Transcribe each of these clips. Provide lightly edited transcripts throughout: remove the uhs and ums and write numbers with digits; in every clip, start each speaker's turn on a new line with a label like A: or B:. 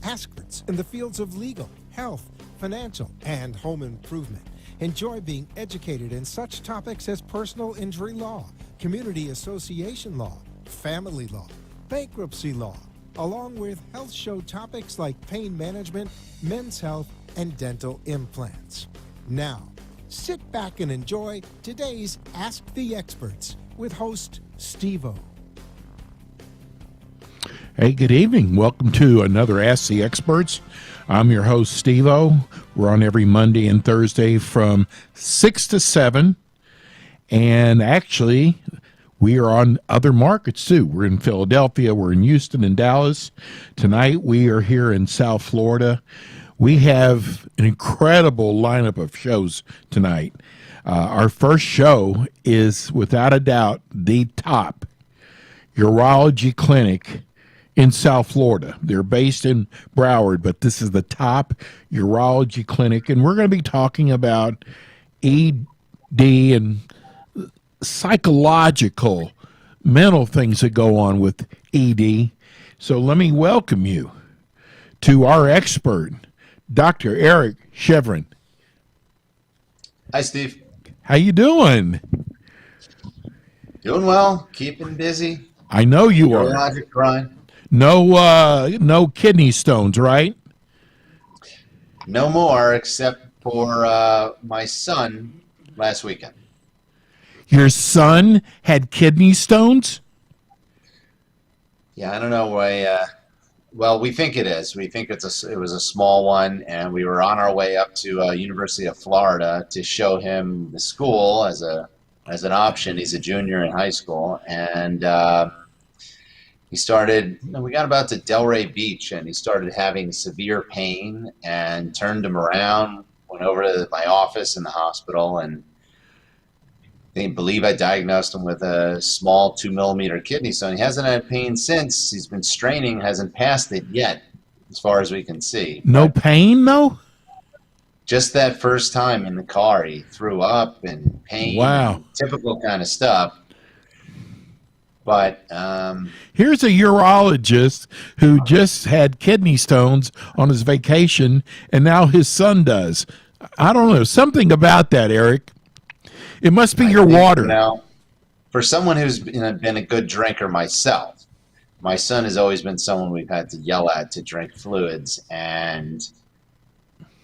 A: experts in the fields of legal, health, financial, and home improvement. Enjoy being educated in such topics as personal injury law, community association law, family law, bankruptcy law, along with health show topics like pain management, men's health, and dental implants. Now, sit back and enjoy today's Ask the Experts with host Steve-O.
B: Hey, good evening. Welcome to another Ask the Experts. I'm your host, Steve-O. We're on every Monday and Thursday from 6 to 7. And actually, we are on other markets, too. We're in Philadelphia. We're in Houston and Dallas. Tonight, we are here in South Florida. We have an incredible lineup of shows tonight. Our first show is, without a doubt, the top urology clinic in South Florida. They're based in Broward, but this is the top urology clinic, and we're going to be talking about ED and psychological, mental things that go on with ED. So let me welcome you to our expert, Dr. Eric Chevron.
C: Hi, Steve.
B: How you doing?
C: Doing well. Keeping busy.
B: I know you are.
C: Urologic grind.
B: No kidney stones, right?
C: No more, except for my son last weekend.
B: Your son had kidney stones?
C: Yeah, I don't know why. Well, we think it is. We think it was a small one, and we were on our way up to University of Florida to show him the school as an option. He's a junior in high school, and we got about to Delray Beach, and he started having severe pain and turned him around, went over to my office in the hospital, and they believe I diagnosed him with a small 2-millimeter kidney stone. He hasn't had pain since. He's been straining, hasn't passed it yet, as far as we can see.
B: No pain, though?
C: Just that first time in the car, he threw up and pain.
B: Wow.
C: And typical kind of stuff. But
B: here's a urologist who just had kidney stones on his vacation, and now his son does. I don't know. Something about that, Eric. It must be your water.
C: Now, for someone who's been a good drinker myself, my son has always been someone we've had to yell at to drink fluids. And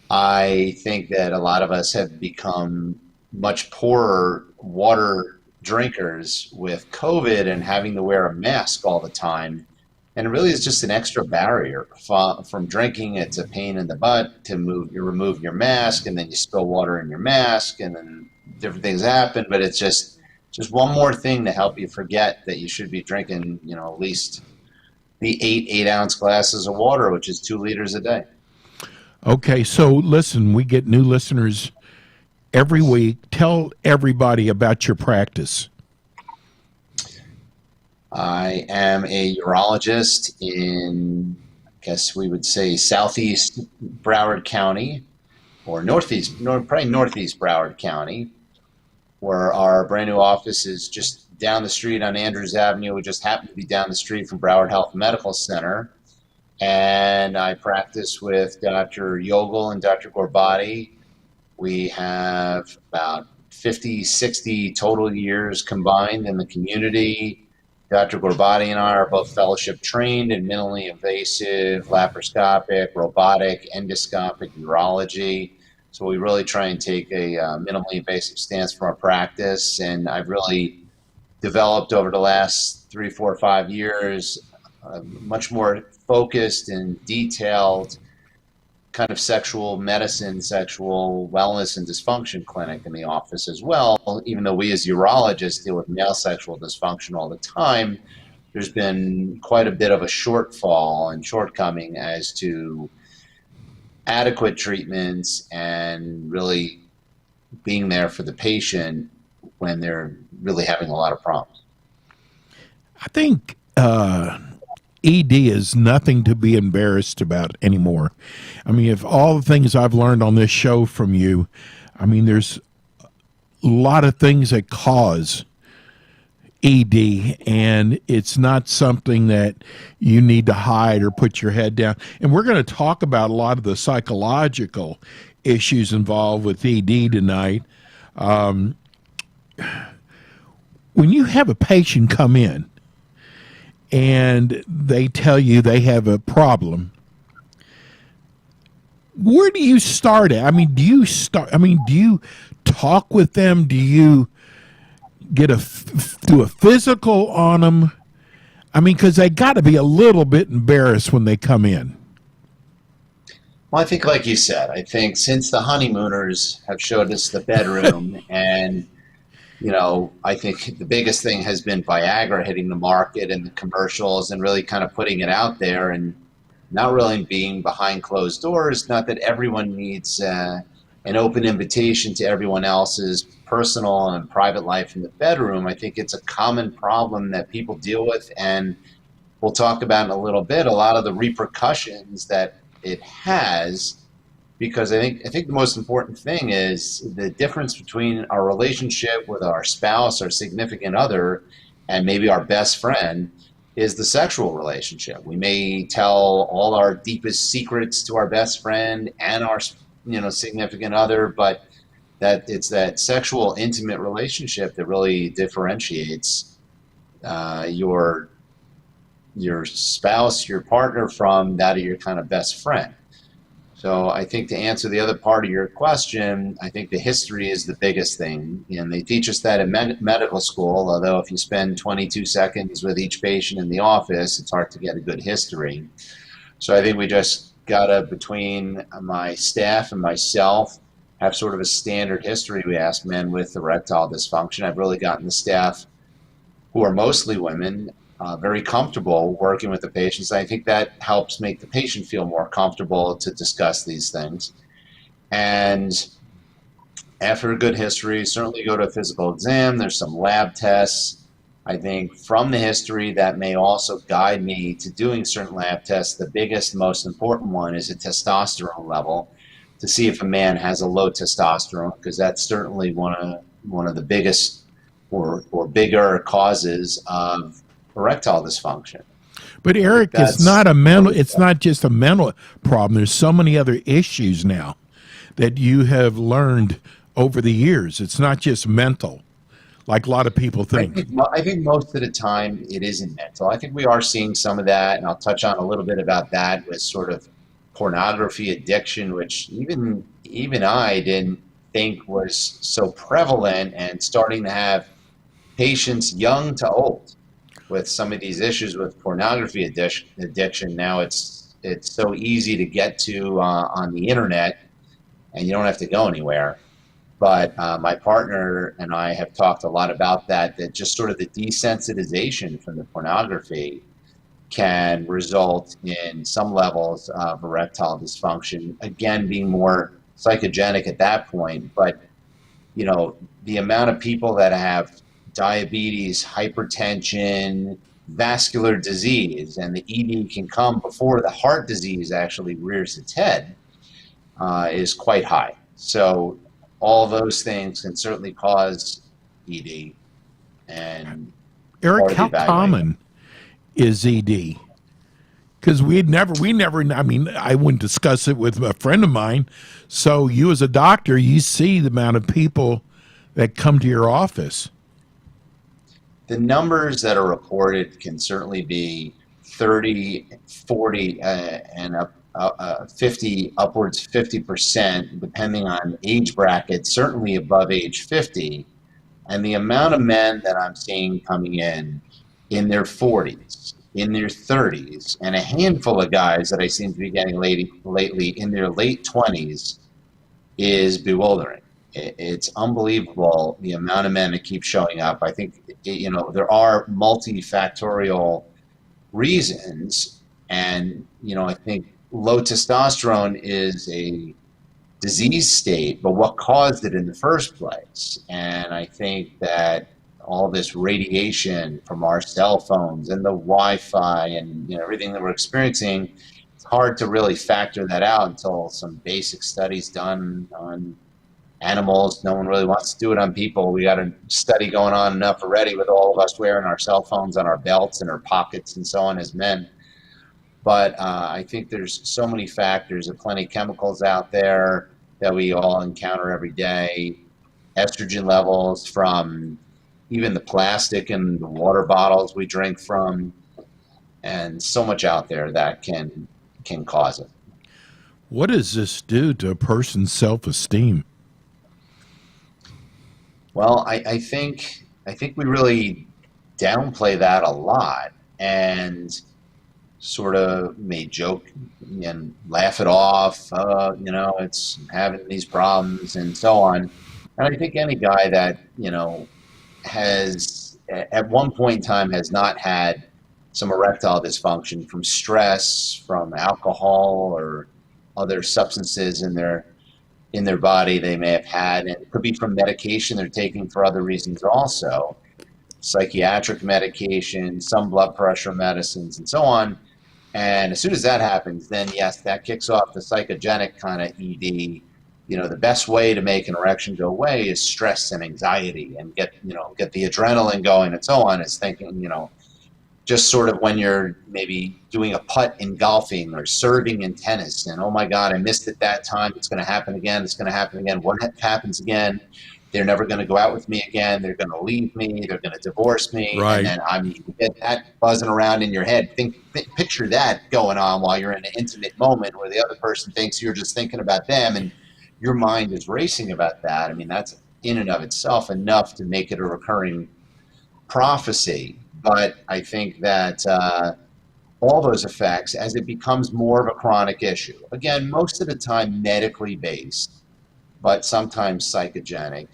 C: I think that a lot of us have become much poorer water drinkers with COVID and having to wear a mask all the time. And it really is just an extra barrier from drinking. It's a pain in the butt to remove your mask, and then you spill water in your mask, and then different things happen. But it's just one more thing to help you forget that you should be drinking, at least the 8-ounce glasses of water, which is 2 liters a day.
B: Okay, so listen, we get new listeners every week. Tell everybody about your practice.
C: I am a urologist in, I guess we would say, southeast Broward County, or probably northeast Broward County, where our brand new office is just down the street on Andrews Avenue. We just happen to be down the street from Broward Health Medical Center. And I practice with Dr. Yogel and Dr. Gorbati. We have about 50, 60 total years combined in the community. Dr. Gorbati and I are both fellowship trained in minimally invasive, laparoscopic, robotic, endoscopic urology. So we really try and take a minimally invasive stance for our practice. And I've really developed over the last 3, 4, 5 years a much more focused and detailed kind of sexual medicine, sexual wellness and dysfunction clinic in the office as well. Even though we as urologists deal with male sexual dysfunction all the time, there's been quite a bit of a shortfall and shortcoming as to adequate treatments and really being there for the patient when they're really having a lot of problems.
B: I think ED is nothing to be embarrassed about anymore. I mean, if all the things I've learned on this show from you, I mean, there's a lot of things that cause ED, and it's not something that you need to hide or put your head down. And we're going to talk about a lot of the psychological issues involved with ED tonight. When you have a patient come in and they tell you they have a problem, where do you start at? I mean, do you talk with them? Do you do a physical on them? I mean, because they got to be a little bit embarrassed when they come in.
C: Well, I think, like you said, I think since the honeymooners have showed us the bedroom, and I think the biggest thing has been Viagra hitting the market and the commercials and really kind of putting it out there and not really being behind closed doors. Not that everyone needs an open invitation to everyone else's personal and private life in the bedroom. I think it's a common problem that people deal with, and we'll talk about in a little bit a lot of the repercussions that it has, because I think the most important thing is the difference between our relationship with our spouse, our significant other, and maybe our best friend is the sexual relationship. We may tell all our deepest secrets to our best friend and our significant other, but that it's that sexual intimate relationship that really differentiates your spouse, your partner, from that of your kind of best friend. So I think, to answer the other part of your question, I think the history is the biggest thing. And they teach us that in medical school, although if you spend 22 seconds with each patient in the office, it's hard to get a good history. So I think we just got to, between my staff and myself, have sort of a standard history. We ask men with erectile dysfunction. I've really gotten the staff, who are mostly women, very comfortable working with the patients. I think that helps make the patient feel more comfortable to discuss these things. And after a good history, certainly go to a physical exam. There's some lab tests. I think from the history that may also guide me to doing certain lab tests. The biggest, most important one is a testosterone level, to see if a man has a low testosterone, because that's certainly one of the biggest or bigger causes of erectile dysfunction.
B: But Eric, it's not just a mental problem. There's so many other issues now that you have learned over the years. It's not just mental, like a lot of people think.
C: I think most of the time it isn't mental. I think we are seeing some of that, and I'll touch on a little bit about that with sort of pornography addiction, which even I didn't think was so prevalent, and starting to have patients young to old with some of these issues with pornography addiction. Now it's so easy to get to on the internet, and you don't have to go anywhere. But my partner and I have talked a lot about that just sort of the desensitization from the pornography can result in some levels of erectile dysfunction, again, being more psychogenic at that point. But, the amount of people that have diabetes, hypertension, vascular disease, and the ED can come before the heart disease actually rears its head, is quite high. So all those things can certainly cause ED. And
B: Eric, how common is ED? Because I wouldn't discuss it with a friend of mine. So you, as a doctor, you see the amount of people that come to your office.
C: The numbers that are reported can certainly be 30, 40, and up 50, upwards 50%, depending on age bracket, certainly above age 50. And the amount of men that I'm seeing coming in their 40s, in their 30s, and a handful of guys that I seem to be getting lately in their late 20s is bewildering. It's unbelievable the amount of men that keep showing up. I think, there are multifactorial reasons, and, I think low testosterone is a disease state, but what caused it in the first place? And I think that all this radiation from our cell phones and the Wi-Fi and everything that we're experiencing, it's hard to really factor that out until some basic studies done on animals. No one really wants to do it on people. We got a study going on enough already with all of us wearing our cell phones on our belts and our pockets and so on as men. But I think there's so many factors, of plenty of chemicals out there that we all encounter every day. Estrogen levels from even the plastic and the water bottles we drink from, and so much out there that can cause it.
B: What does this do to a person's self-esteem?
C: Well, I think we really downplay that a lot and sort of may joke and laugh it off. It's having these problems and so on. And I think any guy that has at one point in time has not had some erectile dysfunction from stress, from alcohol, or other substances in their body they may have had, and it could be from medication they're taking for other reasons also, psychiatric medication, some blood pressure medicines, and so on. And as soon as that happens, then yes, that kicks off the psychogenic kind of ED. The best way to make an erection go away is stress and anxiety, and get the adrenaline going and so on. Is thinking, just sort of when you're maybe doing a putt in golfing or serving in tennis, and oh my God, I missed it that time. It's going to happen again. It's going to happen again. What happens again? They're never going to go out with me again. They're going to leave me. They're going to divorce me.
B: Right.
C: And then you get that buzzing around in your head. Picture that going on while you're in an intimate moment where the other person thinks you're just thinking about them, and your mind is racing about that. I mean, that's in and of itself enough to make it a recurring prophecy. But I think that all those effects, as it becomes more of a chronic issue, again, most of the time medically based, but sometimes psychogenic,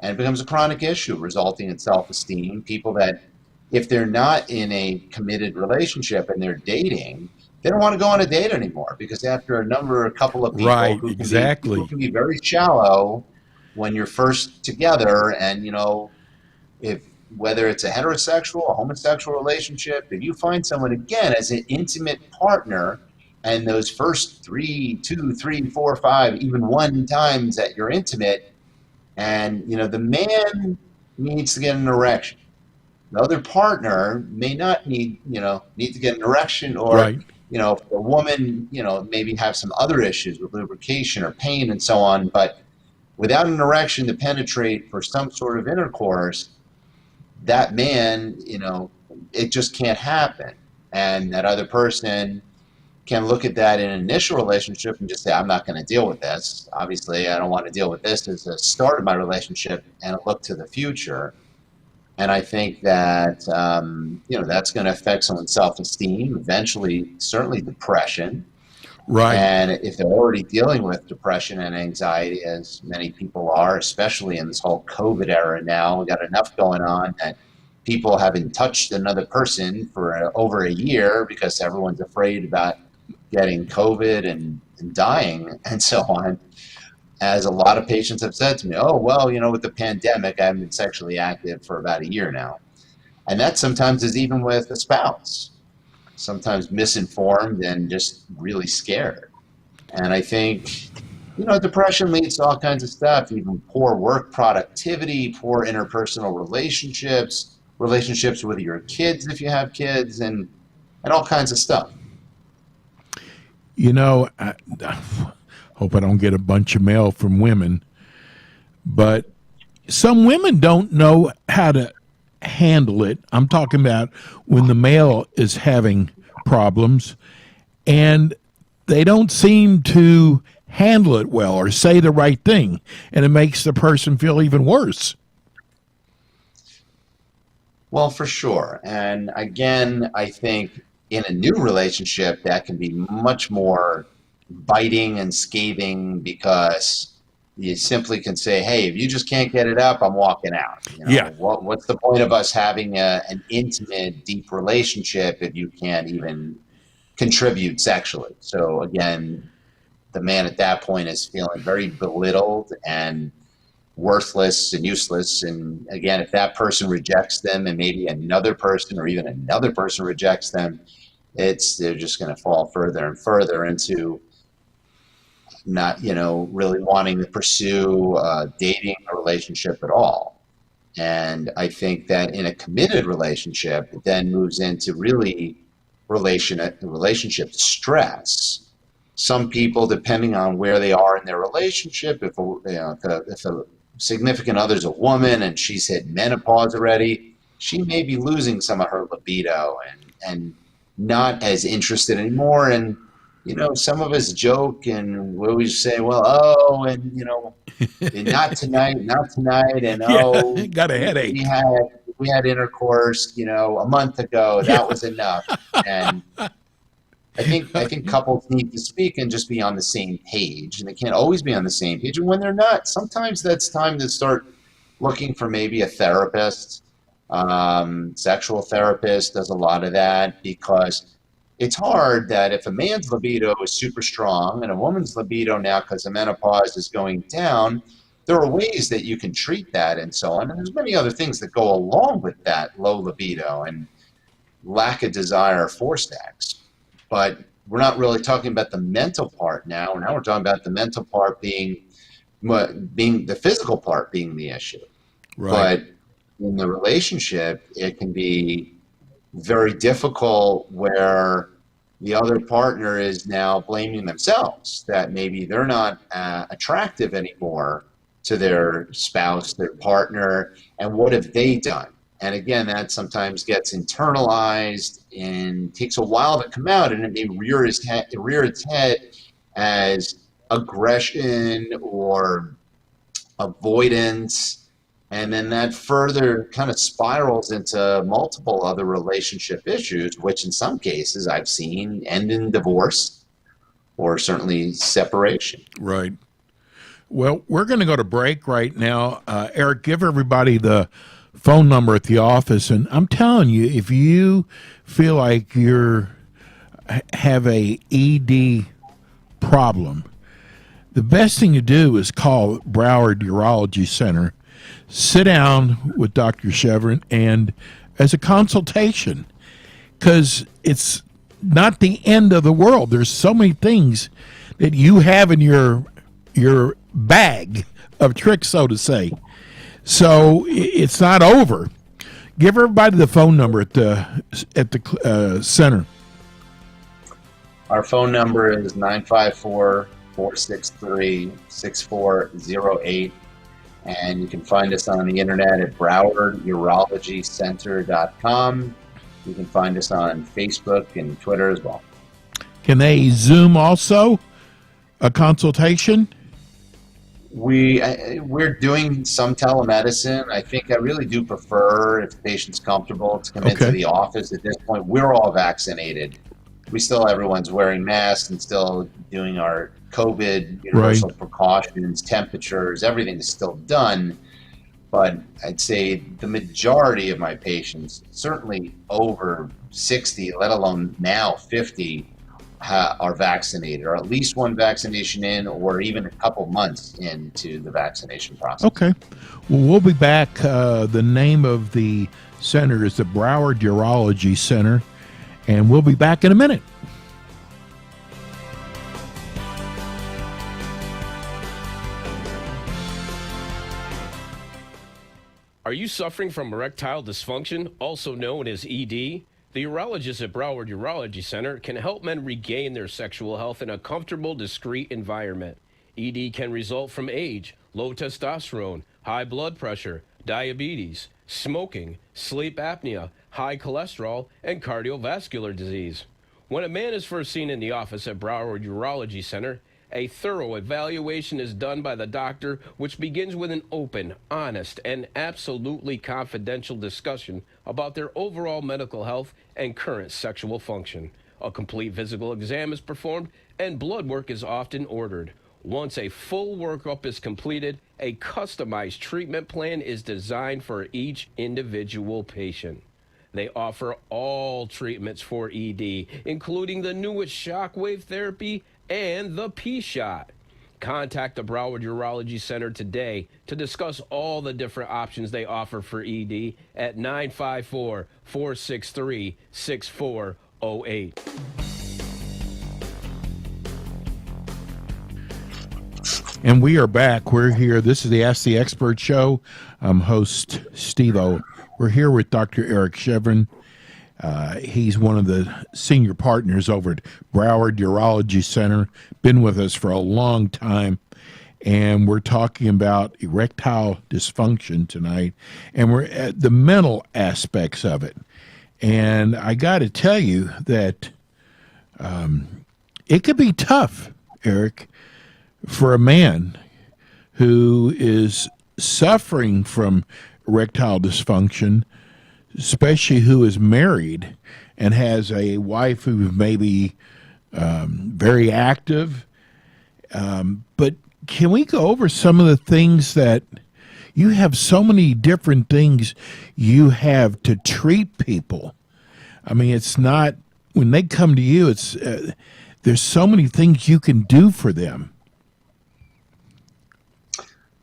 C: and it becomes a chronic issue resulting in self-esteem. People that, if they're not in a committed relationship and they're dating, they don't want to go on a date anymore, because after a couple of people,
B: Right,
C: who
B: exactly.
C: can be very shallow when you're first together, and if whether it's a heterosexual, a homosexual relationship, if you find someone again as an intimate partner, and those first 3, 2, 3, 4, 5, even 1 times that you're intimate, and the man needs to get an erection. The other partner may not need to get an erection, or
B: Right.
C: the woman maybe have some other issues with lubrication or pain and so on, but without an erection to penetrate for some sort of intercourse, that man, it just can't happen. And that other person can look at that in an initial relationship and just say, I'm not going to deal with this. Obviously, I don't want to deal with this as the start of my relationship, and look to the future. And I think that, that's going to affect someone's self-esteem, eventually, certainly depression.
B: Right.
C: And if they're already dealing with depression and anxiety, as many people are, especially in this whole COVID era now, we got enough going on that people haven't touched another person for over a year because everyone's afraid about getting COVID and dying and so on. As a lot of patients have said to me, oh, well, with the pandemic, I haven't been sexually active for about a year now. And that sometimes is even with a spouse, sometimes misinformed and just really scared. And I think, depression leads to all kinds of stuff, even poor work productivity, poor interpersonal relationships with your kids if you have kids, and all kinds of stuff.
B: I hope I don't get a bunch of mail from women, but some women don't know how to handle it. I'm talking about when the male is having problems and they don't seem to handle it well or say the right thing, and it makes the person feel even worse.
C: Well, for sure. And again, I think in a new relationship, that can be much more biting and scathing, because you simply can say, hey, if you just can't get it up, I'm walking out.
B: Yeah.
C: What's the point of us having an intimate, deep relationship if you can't even contribute sexually? So again, the man at that point is feeling very belittled and worthless and useless. And again, if that person rejects them, and maybe another person or even another person rejects them, they're just going to fall further and further into not, really wanting to pursue dating a relationship at all. And I think that in a committed relationship, it then moves into really relationship stress. Some people, depending on where they are in their relationship, if a significant other's a woman and she's hit menopause already, she may be losing some of her libido and not as interested anymore. And some of us joke and we always say, well, oh, and not tonight, and
B: Yeah, got a
C: we
B: headache.
C: had intercourse, a month ago.
B: Yeah.
C: That was enough. And I think couples need to speak and just be on the same page, and they can't always be on the same page. And when they're not, sometimes that's time to start looking for maybe a therapist. Sexual therapist does a lot of that, because it's hard that if a man's libido is super strong and a woman's libido now, because of menopause, is going down, there are ways that you can treat that and so on. And there's many other things that go along with that low libido and lack of desire for sex. But we're not really talking about the mental part now. Now we're talking about the mental part being the physical part being the issue.
B: Right.
C: But in the relationship, it can be very difficult where the other partner is now blaming themselves that maybe they're not attractive anymore to their spouse, their partner, and what have they done? And again, that sometimes gets internalized and takes a while to come out, and it may rear its head as aggression or avoidance. And then that further kind of spirals into multiple other relationship issues, which in some cases I've seen end in divorce or certainly separation.
B: Right. Well, we're going to go to break right now. Eric, give everybody the phone number at the office. And I'm telling you, if you feel like have a ED problem, the best thing to do is call Broward Urology Center. Sit down with Dr. Chevron and as a consultation, because it's not the end of the world. There's so many things that you have in your bag of tricks, so to say. So it's not over. Give everybody the phone number at the center.
C: Our phone number is 954-463-6408. And you can find us on the internet at browardurologycenter.com. You can find us on Facebook and Twitter as well.
B: Can they Zoom also? A consultation?
C: We're doing some telemedicine. I think I really do prefer, if the patient's comfortable, to come into the office. At this point, we're all vaccinated. Everyone's wearing masks and still doing our COVID universal precautions, temperatures, everything is still done. But I'd say the majority of my patients, certainly over 60, let alone now 50, are vaccinated, or at least one vaccination in, or even a couple months into the vaccination process.
B: Okay. Well, we'll be back. The name of the center is the Broward Urology Center, and we'll be back in a minute.
D: Are you suffering from erectile dysfunction, also known as ED? The urologist at Broward Urology Center can help men regain their sexual health in a comfortable, discreet environment. ED can result from age, low testosterone, high blood pressure, diabetes, smoking, sleep apnea, high cholesterol, and cardiovascular disease. When a man is first seen in the office at Broward Urology Center, a thorough evaluation is done by the doctor, which begins with an open, honest, and absolutely confidential discussion about their overall medical health and current sexual function. A complete physical exam is performed, and blood work is often ordered. Once a full workup is completed, a customized treatment plan is designed for each individual patient. They offer all treatments for ED, including the newest shockwave therapy and the P-Shot. Contact the Broward Urology Center today to discuss all the different options they offer for ED at 954-463-6408.
B: And we are back. We're here. This is the Ask the Expert show. I'm host Steve-O. We're here with Dr. Eric Chevron. He's one of the senior partners over at Broward Urology Center. Been with us for a long time. And we're talking about erectile dysfunction tonight. And we're at the mental aspects of it. And I got to tell you that it could be tough, Eric, for a man who is suffering from erectile dysfunction, especially who is married and has a wife who may be very active. But can we go over some of the things that you have, so many different things you have to treat people? I mean, it's not, when they come to you, it's there's so many things you can do for them.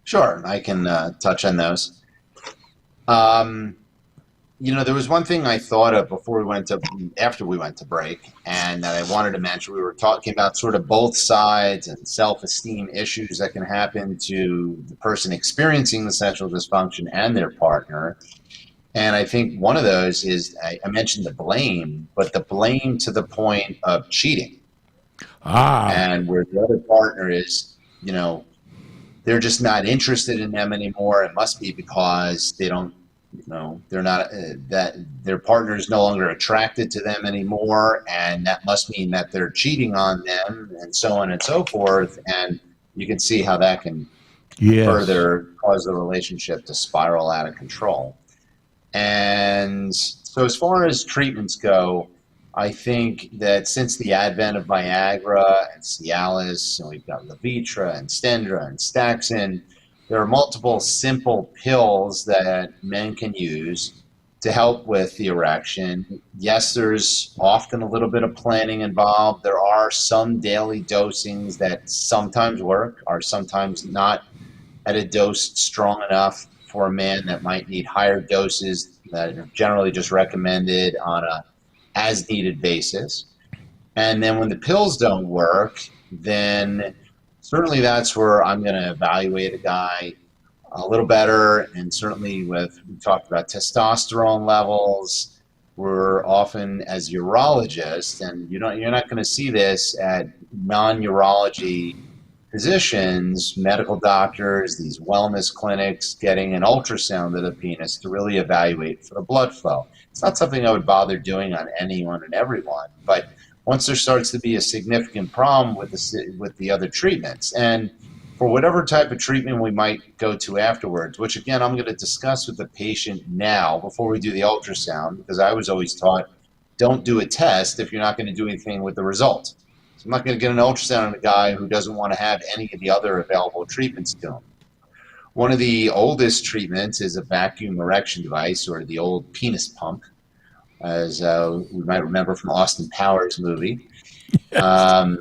C: Sure, I can touch on those. There was one thing I thought of after we went to break, and that I wanted to mention. We were talking about sort of both sides and self-esteem issues that can happen to the person experiencing the sexual dysfunction and their partner. And I think one of those is, I mentioned the blame, but the blame to the point of cheating. And where the other partner is, they're just not interested in them anymore. It must be because they don't, they're not, that their partner is no longer attracted to them anymore. And that must mean that they're cheating on them, and so on and so forth. And you can see how that can further cause the relationship to spiral out of control. And so as far as treatments go, I think that since the advent of Viagra and Cialis, and we've got Levitra and Stendra and Staxin, there are multiple simple pills that men can use to help with the erection. Yes, there's often a little bit of planning involved. There are some daily dosings that sometimes work, or sometimes not at a dose strong enough for a man that might need higher doses that are generally just recommended on a as needed basis. And then when the pills don't work, then certainly that's where I'm going to evaluate a guy a little better. And certainly we talked about testosterone levels. We're often, as urologists, and you're not going to see this at non-urology physicians, medical doctors, these wellness clinics, getting an ultrasound of the penis to really evaluate for the blood flow. It's not something I would bother doing on anyone and everyone, but once there starts to be a significant problem with the other treatments, and for whatever type of treatment we might go to afterwards, which again I'm going to discuss with the patient now before we do the ultrasound, because I was always taught, don't do a test if you're not going to do anything with the result. So I'm not going to get an ultrasound on a guy who doesn't want to have any of the other available treatments to him. One of the oldest treatments is a vacuum erection device, or the old penis pump, as we might remember from Austin Powers movie. But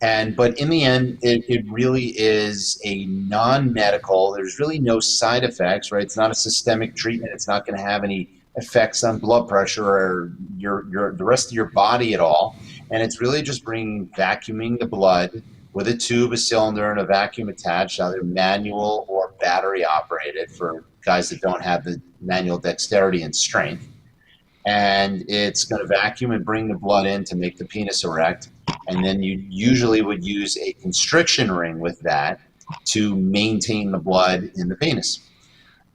C: in the end, it really is a non-medical. There's really no side effects, right? It's not a systemic treatment. It's not going to have any effects on blood pressure or the rest of your body at all. And it's really just vacuuming the blood with a tube, a cylinder, and a vacuum attached, either manual or battery operated for guys that don't have the manual dexterity and strength. And it's going to vacuum and bring the blood in to make the penis erect. And then you usually would use a constriction ring with that to maintain the blood in the penis.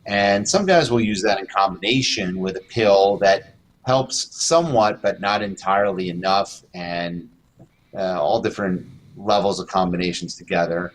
C: And some guys will use that in combination with a pill that helps somewhat, but not entirely enough, and all different levels of combinations together.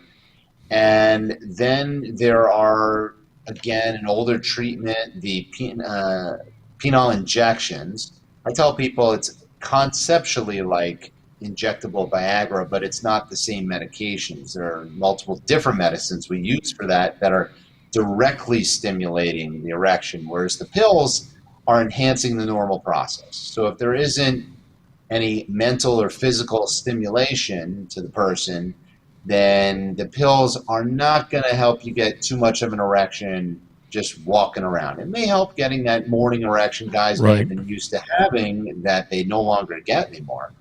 C: And then there are, again, an older treatment, the penile injections. I tell people it's conceptually like injectable Viagra, but it's not the same medications. There are multiple different medicines we use for that are directly stimulating the erection, whereas the pills are enhancing the normal process. So if there isn't any mental or physical stimulation to the person, then the pills are not going to help you get too much of an erection just walking around. It may help getting that morning erection guys may have been used to having that they no longer get anymore.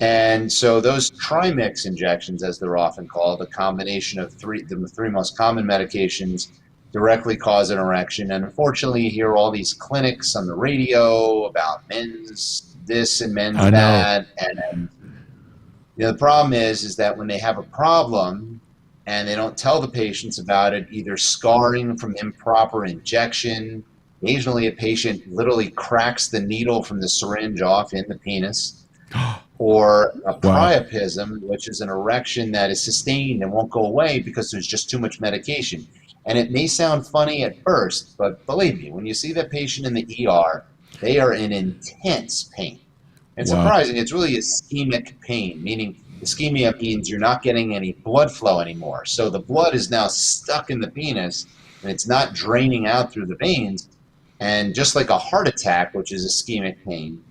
C: And so those trimix injections, as they're often called, a combination of the three most common medications, directly cause an erection. And unfortunately, you hear all these clinics on the radio about men's this and men's
B: I know.
C: that. And the problem is that when they have a problem and they don't tell the patients about it, either scarring from improper injection, occasionally a patient literally cracks the needle from the syringe off in the penis, or a
B: Wow.
C: priapism, which is an erection that is sustained and won't go away because there's just too much medication. And it may sound funny at first, but believe me, when you see that patient in the ER, they are in intense pain. And
B: Wow.
C: surprising, it's really ischemic pain, meaning ischemia means you're not getting any blood flow anymore. So the blood is now stuck in the penis and it's not draining out through the veins. And just like a heart attack, which is ischemic pain,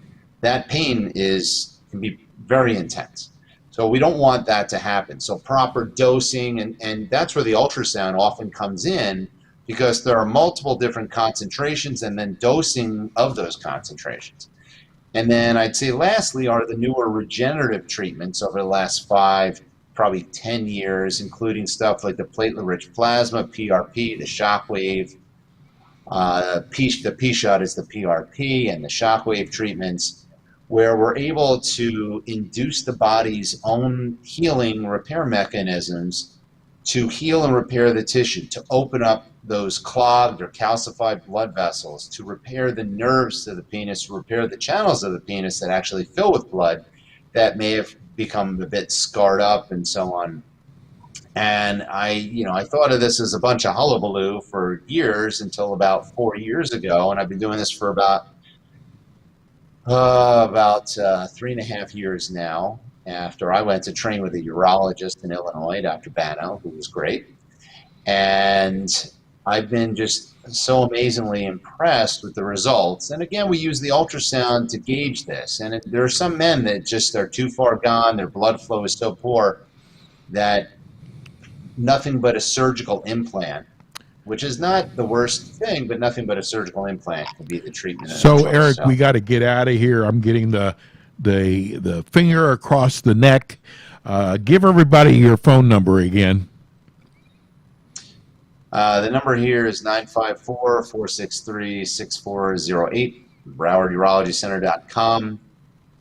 C: that pain can be very intense. So we don't want that to happen. So proper dosing, and that's where the ultrasound often comes in, because there are multiple different concentrations and then dosing of those concentrations. And then I'd say lastly are the newer regenerative treatments over the last 5, probably 10 years, including stuff like the platelet-rich plasma, PRP, the shockwave, the P-shot is the PRP, and the shockwave treatments, where we're able to induce the body's own healing repair mechanisms to heal and repair the tissue, to open up those clogged or calcified blood vessels, to repair the nerves of the penis, to repair the channels of the penis that actually fill with blood that may have become a bit scarred up and so on. And I thought of this as a bunch of hullabaloo for years until about 4 years ago, and I've been doing this for about 3.5 years now, after I went to train with a urologist in Illinois, Dr. Bano, who was great. And I've been just so amazingly impressed with the results. And again, we use the ultrasound to gauge this. And there are some men that just are too far gone, their blood flow is so poor that nothing but a surgical implant, which is not the worst thing, but nothing but a surgical implant could be the treatment.
B: So Eric, we got to get out of here. I'm getting the finger across the neck. Give everybody your phone number again.
C: The number here is 954-463-6408, BrowardUrologyCenter.com.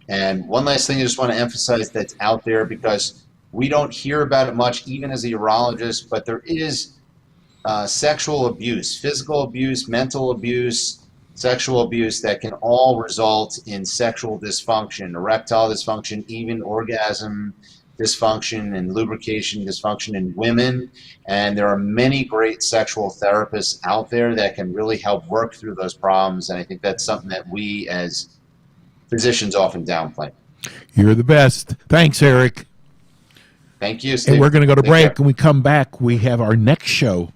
C: And one last thing I just want to emphasize that's out there, because we don't hear about it much, even as a urologist, but there is sexual abuse, physical abuse, mental abuse, sexual abuse that can all result in sexual dysfunction, erectile dysfunction, even orgasm dysfunction and lubrication dysfunction in women. And there are many great sexual therapists out there that can really help work through those problems. And I think that's something that we as physicians often downplay.
B: You're the best. Thanks, Eric.
C: Thank you, Steve.
B: And we're going to go to
C: Take
B: break.
C: care.
B: When we come back, we have our next show